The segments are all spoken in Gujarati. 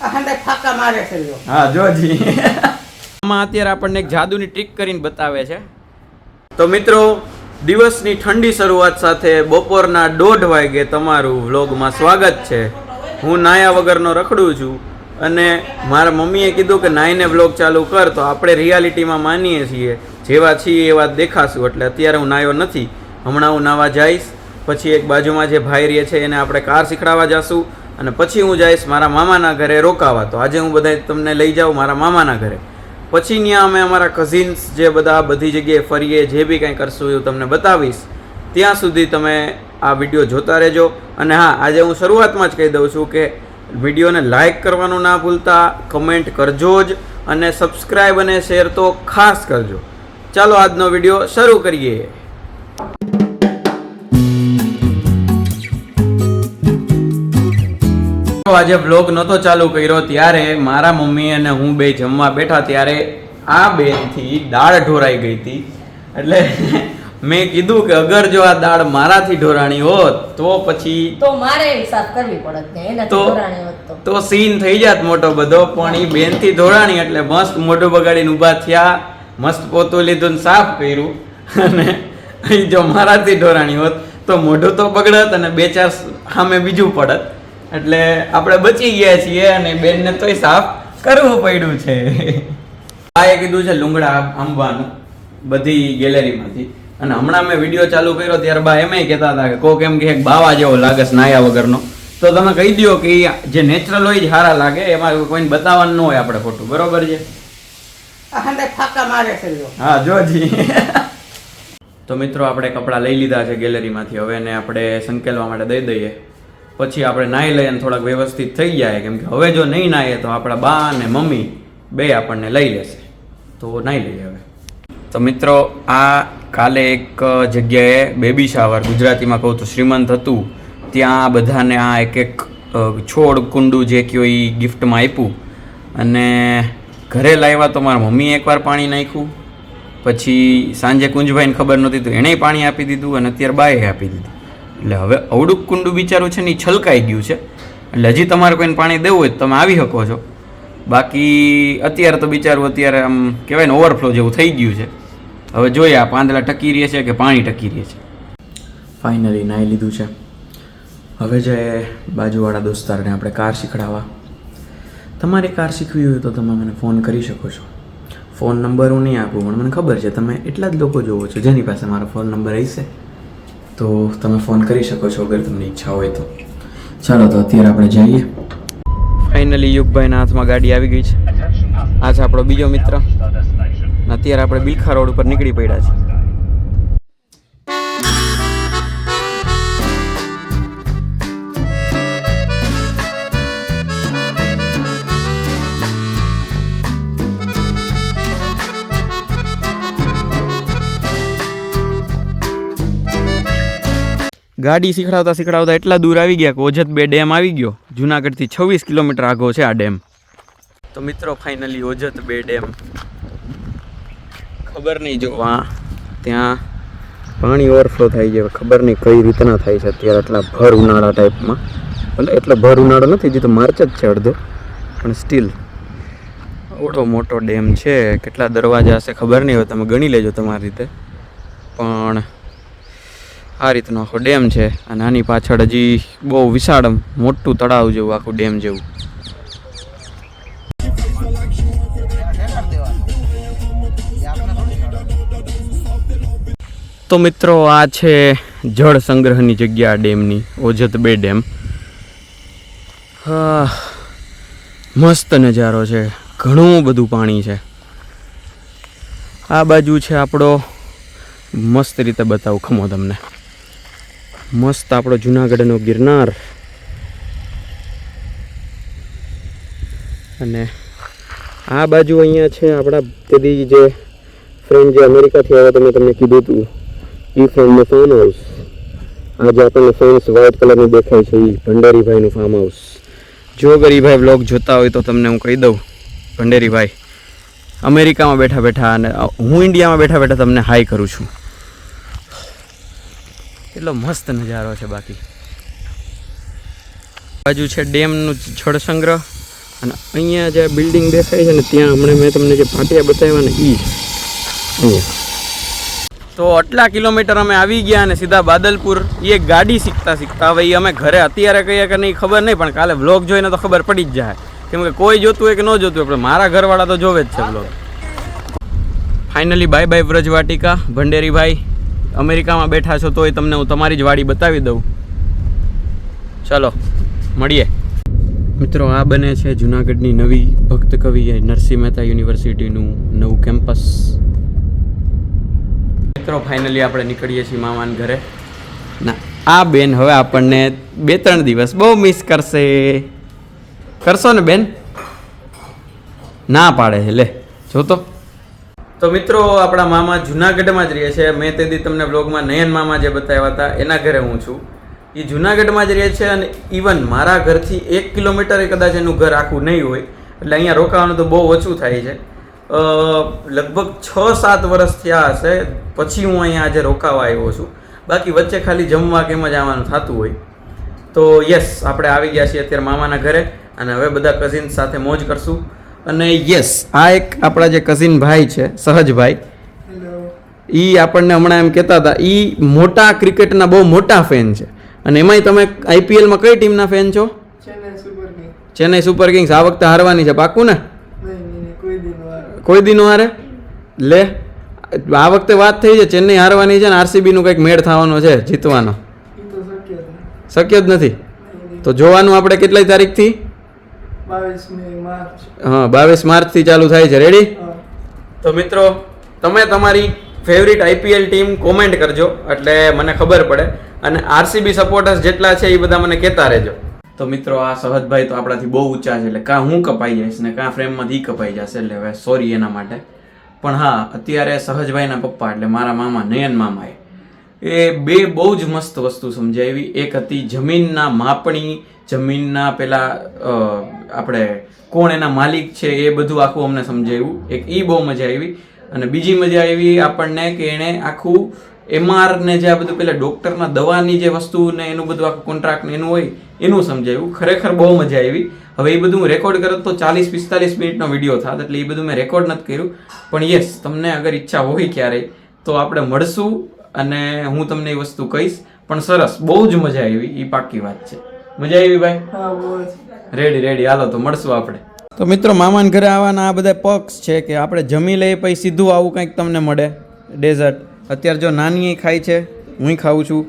હા જોજી આમાં અત્યારે આપણને એક જાદુની ટ્રીક કરીને બતાવે છે. તો મિત્રો, દિવસની ઠંડી શરૂઆત સાથે બપોરના 1:30 વાગે તમારું વ્લોગમાં સ્વાગત છે. હું નાયા વગરનો રખડું છું અને મારા મમ્મીએ કીધું કે નાઈને વ્લોગ ચાલુ કર, તો આપણે રિયાલિટીમાં માનીએ છીએ જેવા છીએ એવા દેખાશું. એટલે અત્યારે હું નાયો નથી, હમણાં હું નાવા જઈશ. પછી એક બાજુમાં જે ભાઈ રહે છે એને આપણે કાર શીખડાવવા જઈશું અને પછી હું જઈશ મારા મામાના ઘરે રોકાવા. તો આજે હું બધા તમને લઈ જાઉં મારા મામાના ઘરે. પછી ત્યાં અમે અમારા કઝિન્સ જે બધા બધી જગ્યાએ ફરીએ, જે બી કંઈ કરશું એવું તમને બતાવીશ. ત્યાં સુધી તમે આ વિડીયો જોતા રહેજો. અને હા, આજે હું શરૂઆતમાં જ કહી દઉં છું કે વિડીયોને લાઇક કરવાનું ના ભૂલતા, કમેન્ટ કરજો જ અને સબસ્ક્રાઈબ અને શેર તો ખાસ કરજો. ચાલો આજનો વિડીયો શરૂ કરીએ. આજે બ્લોગ નહોતો ચાલુ કર્યો ત્યારે મારા મમ્મી અને હું બે જમવા બેઠા ત્યારે આ બેનથી દાળ ઢોરાઈ ગઈ હતી. એટલે મેં કીધું કે અગર જો આ દાળ મારાથી ઢોરાણી હોત તો પછી તો મારે હિસાબ કરવી પડત ને એનાથી ઢોરાણી હોત તો સીન થઈ જાત મોટો બધો. પણ એ બેનથી ઢોરાણી એટલે મસ્ત મોઢું બગાડીને ઊભા થયા, મસ્ત પોતું લીધું ને સાફ કર્યું. અને જો મારાથી ઢોરાણી હોત તો મોઢું તો બગડત અને બે ચાર સામે બીજું પડત. એટલે આપણે બચી ગયા છીએ અને બેનને તોય સાફ કરવું પડ્યું છે. ભાઈએ કીધું છે લુંગડા આંબવાનું બધી ગેલેરીમાંથી. અને હમણાં મેં વિડીયો ચાલુ કર્યો ત્યારે બા એમ કહેતા હતા કે કોક એમ કે બાવા જેવો લાગે નાયા વગરનો. તો તમે કહી દો કે જે નેચરલ હોય જ સારા લાગે, એમાં કોઈને બતાવવાનું ન હોય આપણે ખોટું. બરોબર છે? હા જોજી. તો મિત્રો, આપણે કપડાં લઈ લીધા છે ગેલેરીમાંથી. હવે એને આપણે સંકેલવા માટે દઈ દઈએ. પછી આપણે નાહી લઈએ અને થોડાક વ્યવસ્થિત થઈ જાય. કેમ કે હવે જો નહીં નાહીએ તો આપણા બા અને મમ્મી બે આપણને લઈ લેશે. તો નાહી લઈએ હવે. તો મિત્રો, આ કાલે એક જગ્યાએ બેબી શાવર, ગુજરાતીમાં કહું તો શ્રીમંત હતું, ત્યાં બધાને આ એક એક છોડ કુંડું જે કયો એ ગિફ્ટમાં આપ્યું. અને ઘરે લાવ્યા તો મારા મમ્મીએ એકવાર પાણી નાખ્યું, પછી સાંજે કુંજભાઈને ખબર નહોતી તો એણેય પાણી આપી દીધું અને અત્યારે બાએ આપી દીધું. એટલે હવે અવડું કુંડું બિચારું છે ને એ છલકાઈ ગયું છે. એટલે હજી તમારે કોઈને પાણી દેવું હોય તો તમે આવી શકો છો. બાકી અત્યારે તો બિચારું અત્યારે આમ કહેવાય ને ઓવરફ્લો જેવું થઈ ગયું છે. હવે જોઈએ આ પાંદડા ટકી રહે છે કે પાણી ટકી રહે છે. ફાઇનલી નાહી લીધું છે. હવે જે બાજુવાળા દોસ્તારને આપણે કાર શીખડાવવા. તમારે કાર શીખવી હોય તો તમે મને ફોન કરી શકો છો. ફોન નંબર હું નહીં આપું, પણ મને ખબર છે તમે એટલા જ લોકો જોવો છો જેની પાસે મારો ફોન નંબર હશે, તો તમે ફોન કરી શકો છો અગર તમને ઈચ્છા હોય તો. ચાલો તો અત્યારે આપણે જઈએ. ફાઇનલી યુગભાઈના હાથમાં ગાડી આવી ગઈ છે. આ છે આપણો બીજો મિત્ર. અત્યારે આપણે બિલખા રોડ ઉપર નીકળી પડ્યા છે. ગાડી શીખડાવતા એટલા દૂર આવી ગયા કે ઓજત 2 ડેમ આવી ગયો. જુનાગઢથી 26 કિલોમીટર આગો છે આ ડેમ. તો મિત્રો, ફાઇનલી ઓજત 2 ડેમ. ખબર નહીં જો ત્યાં પાણી ઓવરફ્લો થાય છે. ખબર નહીં કઈ રીતના થાય છે અત્યારે એટલા ભર ઉનાળા ટાઈપમાં. એટલે ભર ઉનાળો નથી, હજી તો માર્ચ જ છે અડધો, પણ સ્ટીલ આવડો મોટો ડેમ છે. કેટલા દરવાજા હશે ખબર નહીં, હવે તમે ગણી લેજો તમારી રીતે. પણ આ રીતનો આખો ડેમ છે અને આની પાછળ હજી બહુ વિશાળ મોટું તળાવ જેવું આખું ડેમ જેવું. તો મિત્રો, આ છે જળ સંગ્રહની જગ્યા ડેમની, ઓજત 2 ડેમ. હા, મસ્ત નજારો છે, ઘણું બધું પાણી છે. આ બાજુ છે આપણો, મસ્ત રીતે બતાવું ખમો તમને, મસ્ત આપણો જુનાગઢનો ગિરનાર. અને આ બાજુ અહીંયા છે આપણા પેલી જે ફ્રેન્ડ જે અમેરિકાથી આવ્યા તમે તમને કીધું હતું એ ફ્રેન્ડનું ફાર્મ હાઉસ. આજે આપણને ફ્રેન્ડ્સ વ્હાઇટ કલરનું દેખાય છે એ ભંડેરીભાઈનું ફાર્મ હાઉસ. જો ગરીભાઈ વ્લોગ જોતા હોય તો તમને હું કહી દઉં, ભંડેરીભાઈ અમેરિકામાં બેઠા બેઠા અને હું ઇન્ડિયામાં બેઠા બેઠા તમને હાઈ કરું છું. એટલો મસ્ત નજારો છે. બાકી બાજુ છે ડેમનું જળ સંગ્રહ અને અહીંયા જે બિલ્ડિંગ દેખાય છે ને ત્યાં હમણાં મેં તમને જે પાટિયા બતાવ્યા ને એ અહીંયા. તો આટલા કિલોમીટર અમે આવી ગયા અને સીધા બાદલપુર. એ ગાડી શીખતા હવે અમે ઘરે અત્યારે કહીએ કે નહીં ખબર નહીં, પણ કાલે વ્લોગ જોઈને તો ખબર પડી જ જાય. કેમ કે કોઈ જોતું હોય કે ન જોતું હોય, પણ મારા ઘરવાળા તો જોવે જ છે vlog. Finally bye bye Vrajvatika. Bhanderibhai અમેરિકામાં બેઠા છો તોય તમને હું તમારી જ વાડી બતાવી દઉં. ચલો મળીએ મિત્રો. આ બને છે જુનાગઢની નવી ભક્ત કવિ નરસિંહ મહેતા યુનિવર્સિટીનું નવું કેમ્પસ. મિત્રો ફાઇનલી આપણે નીકળીએ છીએ મામાના ઘરે. ના આ બેન હવે આપણને 2-3 દિવસ બહુ મિસ કરશે. કરશો ને બેન? ના પાડે છે લે જોતો. તો મિત્રો આપણા મામા જુનાગઢમાં જ રહે છે. મેં તેથી તમને બ્લોગમાં નયન મામા જે બતાવ્યા હતા એના ઘરે હું છું. એ જુનાગઢમાં જ રહે છે અને ઇવન મારા ઘરથી 1 કિલોમીટર કદાચ એનું ઘર આખું નહીં હોય. એટલે અહીંયા રોકાવાનું તો બહુ ઓછું થાય છે. લગભગ 6-7 વર્ષ થયા હશે પછી હું અહીંયા આજે રોકાવા આવ્યો છું. બાકી વચ્ચે ખાલી જમવા કેમ જ આવવાનું થતું હોય. તો યસ આપણે આવી ગયા છીએ અત્યારે મામાના ઘરે અને હવે બધા કઝિન્સ સાથે મોજ કરશું. અને યસ આ એક આપણા જે કઝિન ભાઈ છે સહજભાઈ, એ આપણને હમણાં એમ કહેતા હતા એ મોટા ક્રિકેટના બહુ મોટા ફેન છે. અને એમાંય તમે આઈપીએલમાં કઈ ટીમના ફેન છો? Chennai super Kings. આ વખતે હારવાની છે પાક્કું ને? કોઈ દી નો હારે લે. આ વખતે વાત થઈ છે ચેન્નઈ હારવાની છે ને આરસીબી નું કંઈક મેળ થવાનો છે જીતવાનો. શક્ય જ નથી. તો જોવાનું આપણે કેટલી તારીખથી? 22 માર્ચથી ચાલુ થાય છે. રેડી? તો મિત્રો તમે તમારી ફેવરિટ આઈપીએલ ટીમ કોમેન્ટ કરજો એટલે મને ખબર પડે. અને આરસીબી સપોર્ટર્સ જેટલા છે એ બધા મને કહેતા રહેજો. તો મિત્રો આ સહજભાઈ તો આપણાથી બહુ ઊંચા છે એટલે કાં હું કપાઈ જઈશ ને કાં ફ્રેમમાંથી કપાઈ જશે. એટલે હવે સોરી એના માટે. પણ હા અત્યારે સહજભાઈના પપ્પા એટલે મારા મામા નયન મામાએ એ બે બહુ જ મસ્ત વસ્તુ સમજાવી. એક હતી જમીનના માપણી, જમીનના પેલા આપણે કોણ એના માલિક છે એ બધું આખું અમને સમજાવ્યું. એક એ બહુ મજા આવી. અને બીજી મજા આવી આપણને કે એણે આખું એમઆર ને જે આ બધું પેલા ડૉક્ટરના દવાની જે વસ્તુ ને એનું બધું આખું કોન્ટ્રાક્ટ ને એનું હોય એનું સમજાવ્યું. ખરેખર બહુ મજા આવી. હવે એ બધું હું રેકોર્ડ કરત તો 40-45 મિનિટનો વિડીયો થાત એટલે એ બધું મેં રેકોર્ડ નથી કર્યું. પણ યસ તમને અગર ઈચ્છા હોય ક્યારેય તો આપણે મળશું અને હું તમને એ વસ્તુ કહીશ. પણ સરસ બહુ જ મજા આવી, એ પાક્કી વાત છે. મજા આવી ભાઈ? રેડી હાલો તો મળશું આપણે. તો મિત્રો મામાના ઘરે આવવાના આ બધા પક્ષ છે કે આપણે જમી લઈએ પછી સીધું આવું કંઈક તમને મળે ડેઝર્ટ. અત્યારે જો નાની ખાય છે, હું ખાઉં છું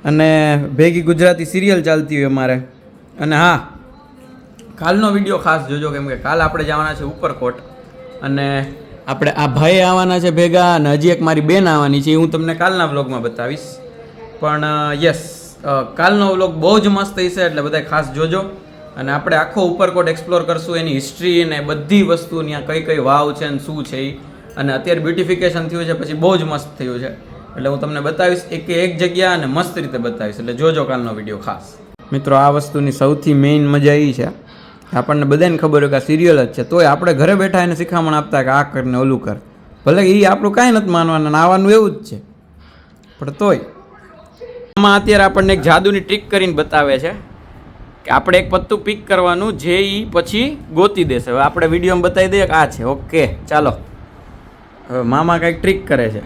અને ભેગી ગુજરાતી સિરિયલ ચાલતી હોય અમારે. અને હા કાલનો વિડીયો ખાસ જોજો કેમ કે કાલ આપણે જવાના છે ઉપરકોટ અને આપણે આ ભાઈ આવવાના છે ભેગા અને હજી એક મારી બેન આવવાની છે. હું તમને કાલના વ્લોગમાં બતાવીશ. પણ યસ કાલનો વ્લોગ બહુ જ મસ્ત હશે એટલે બધા ખાસ જોજો. અને આપણે આખો ઉપરકોટ એક્સપ્લોર કરશું, એની હિસ્ટ્રી અને બધી વસ્તુ ત્યાં કઈ વાવ છે અને શું છે એ. અને અત્યારે બ્યુટિફિકેશન થયું છે પછી બહુ જ મસ્ત થયું છે એટલે હું તમને બતાવીશ એક જગ્યા અને મસ્ત રીતે બતાવીશ. એટલે જોજો કાલનો વિડીયો ખાસ. મિત્રો આ વસ્તુની સૌથી મેઇન મજા એ છે આપણને બધાને ખબર હોય કે આ સિરિયલ જ છે તોય આપણે ઘરે બેઠા એને શિખામણ આપતા કે આ કરીને ઓલું કર. ભલે એ આપણું કાંઈ નથી માનવાનું અને આવવાનું એવું જ છે પણ તોય આમાં અત્યારે આપણને એક જાદુની ટ્રીક કરીને બતાવે છે કે આપણે એક પત્તું પિક કરવાનું જે એ પછી ગોતી દેશે. હવે આપણે વિડીયોમાં બતાવી દઈએ કે આ છે. ઓકે ચાલો હવે મામા કંઈક ટ્રીક કરે છે.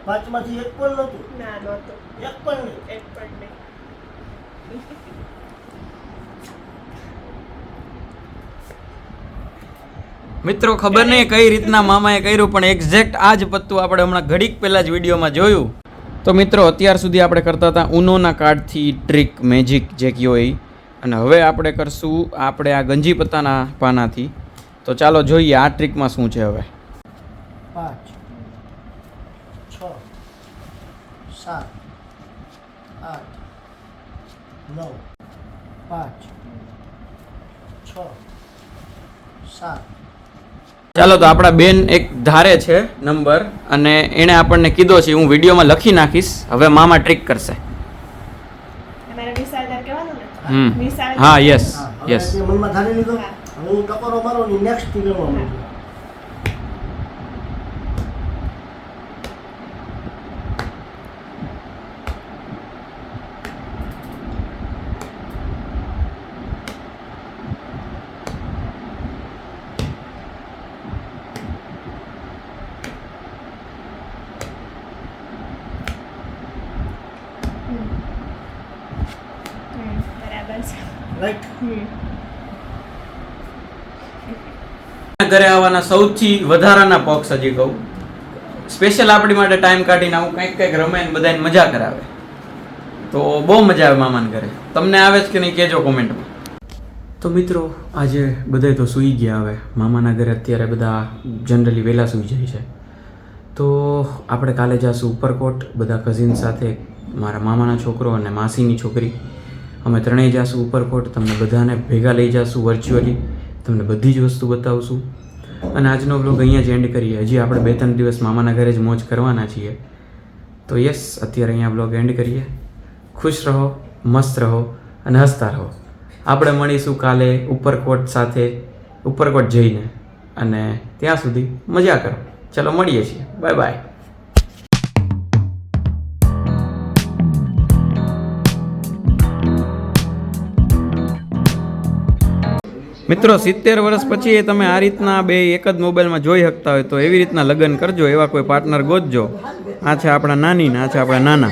પાંચમાંથી એક પણ નહોતું. ના નહોતું. એક પણ નહીં. એક પણ નહીં. મિત્રો ખબર નહીં કઈ રીતના મામાએ કર્યું પણ એક્ઝેક્ટ આ જ પત્તું આપણે હમણાં ઘડીક પહેલાં જ વિડીયોમાં જોયું. તો મિત્રો અત્યાર સુધી આપણે કરતા હતા ઉનોના કાર્ડથી ટ્રીક મેજિક જે કયો એ. અને હવે આપણે કરશું આપણે આ ગંજી પત્તાના પાનાથી. તો ચાલો જોઈએ આ ટ્રીકમાં શું છે. હવે 5 6 7 8 9 5 6 7 ચાલો તો આપણા બેન એક ધારે છે નંબર અને એણે આપણને કીધો છે હું વિડીયોમાં લખી નાખીશ હવે મામા ટ્રીક કરશે તમારે 20,000 કહેવાનું ને હમ 20,000 હા યસ હા, હવે યસ તે મનમાં ધારી લીધો હા. હવે હું ટકોરો મારો ને નેક્સ્ટ થી ગણવા માંડું બરાબર છે રાઈટ ઘરે આવવાના સૌથી વધારાના પક્ષ હજી કહું સ્પેશિયલ આપણી માટે ટાઈમ કાઢીને આવું કંઈક કંઈક રમે ને બધાને મજા કરાવે તો બહુ મજા આવે મામાના ઘરે તમને આવે જ કે નહીં કહેજો કોમેન્ટમાં તો મિત્રો આજે બધા તો સૂઈ ગયા હવે મામાના ઘરે અત્યારે બધા જનરલી વહેલા સૂઈ જાય છે તો આપણે કાલે જાશું ઉપરકોટ બધા કઝિન સાથે મારા મામાના છોકરો અને માસીની છોકરી અમે ત્રણેય જાશું ઉપરકોટ તમને બધાને ભેગા લઈ જાશું વર્ચ્યુઅલી તમને બધી જ વસ્તુ બતાવશું અને આજનો બ્લોગ અહીંયા જ એન્ડ કરીએ હજી આપણે 2-3 દિવસ મામાના ઘરે જ મોજ કરવાના છીએ તો યસ અત્યારે અહીંયા બ્લોગ એન્ડ કરીએ ખુશ રહો મસ્ત રહો અને હસતા રહો આપણે મળીશું કાલે ઉપરકોટ સાથે ઉપરકોટ જઈને અને ત્યાં સુધી મજા કરો ચલો મળીએ છીએ બાય બાય મિત્રો 70 વર્ષ પછી તમે આ રીતના બે એક જ મોબાઈલમાં જોઈ શકતા હોય તો એવી રીતના લગ્ન કરજો એવા કોઈ પાર્ટનર ગોતજો આ છે આપણા નાની ને આ છે આપણા નાના